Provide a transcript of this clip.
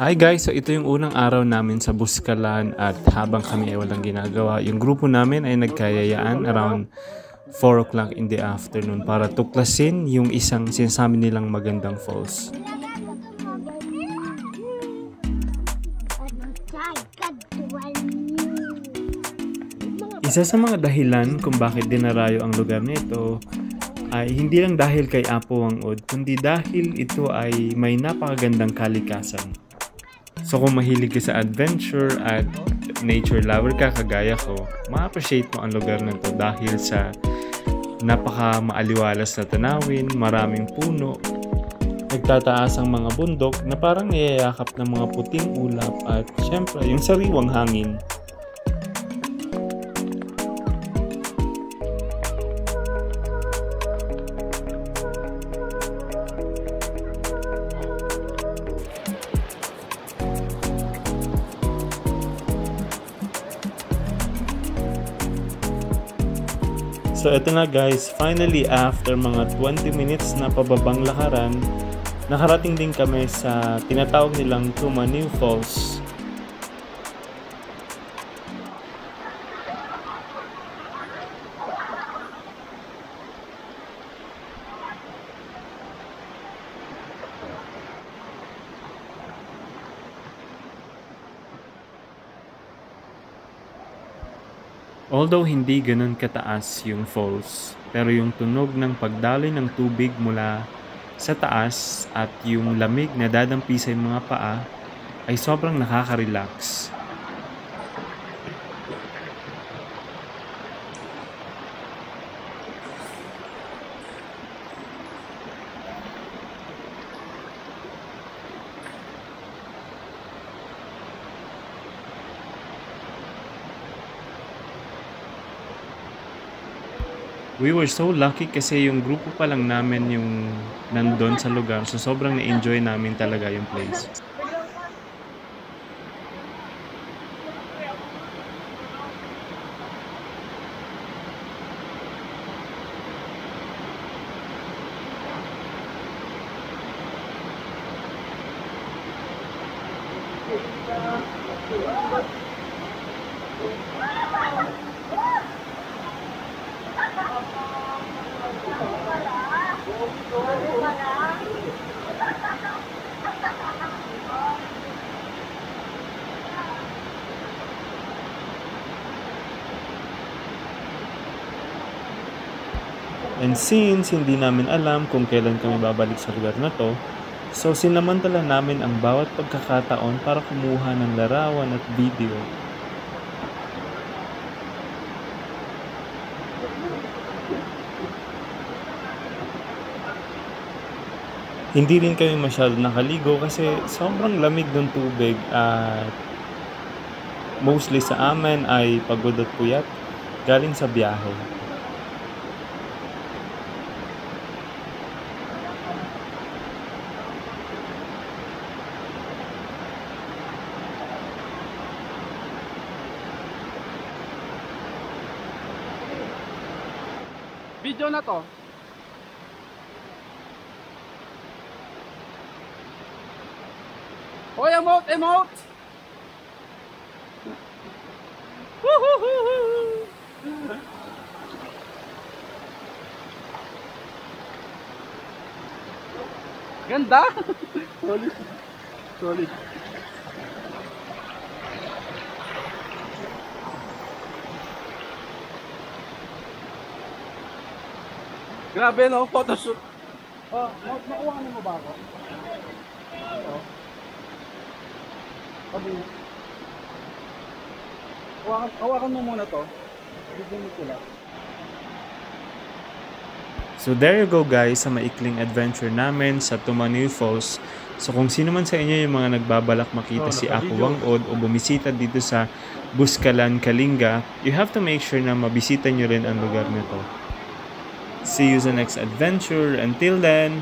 Hi guys, so ito yung unang araw namin sa Buskalan at habang kami ay walang ginagawa, yung grupo namin ay nagkayayaan around 4 o'clock in the afternoon para tuklasin yung isang sinasabi nilang magandang falls. Isa sa mga dahilan kung bakit dinarayo ang lugar nito ay hindi lang dahil kay Apo Wang-od, kundi dahil ito ay may napakagandang kalikasan. So kung mahilig ka sa adventure at nature lover ka kagaya ko, ma-appreciate mo ang lugar na to dahil sa napaka maaliwalas na tanawin, maraming puno, nagtataas ang mga bundok na parang niyayakap ng mga puting ulap at syempre yung sariwang hangin. So ito na guys, finally after mga 20 minutes na pababang lakaran, nakarating din kami sa tinatawag nilang Tumaniw Falls. Although hindi ganun kataas yung falls, pero yung tunog ng pagdaloy ng tubig mula sa taas at yung lamig na dadampi sa mga paa ay sobrang nakaka-relax. We were so lucky kasi yung grupo pa lang namin yung nandun sa lugar. So sobrang na-enjoy namin talaga yung place. And since hindi namin alam kung kailan kami babalik sa lugar na to, so sinamantala namin ang bawat pagkakataon para kumuha ng larawan at video. Hindi rin kami masyado nakaligo kasi sobrang lamig ng tubig at mostly sa amin ay pagod at puyat galing sa biyahe. Video na to. Hoy, emote, emote. Ganda. Solid. Solid. Grabe no, photoshoot. Oh, nakuha mo ba ako? Oh. Sabi. Hawakan mo muna to. Bigyan mo sila. So there you go guys sa maikling adventure namin sa Tumaniw Falls. So kung sino man sa inyo yung mga nagbabalak makita si Apo Wang-od o bumisita dito sa Buskalan, Kalinga, you have to make sure na mabisita nyo rin ang lugar nito. See you sa next adventure. Until then,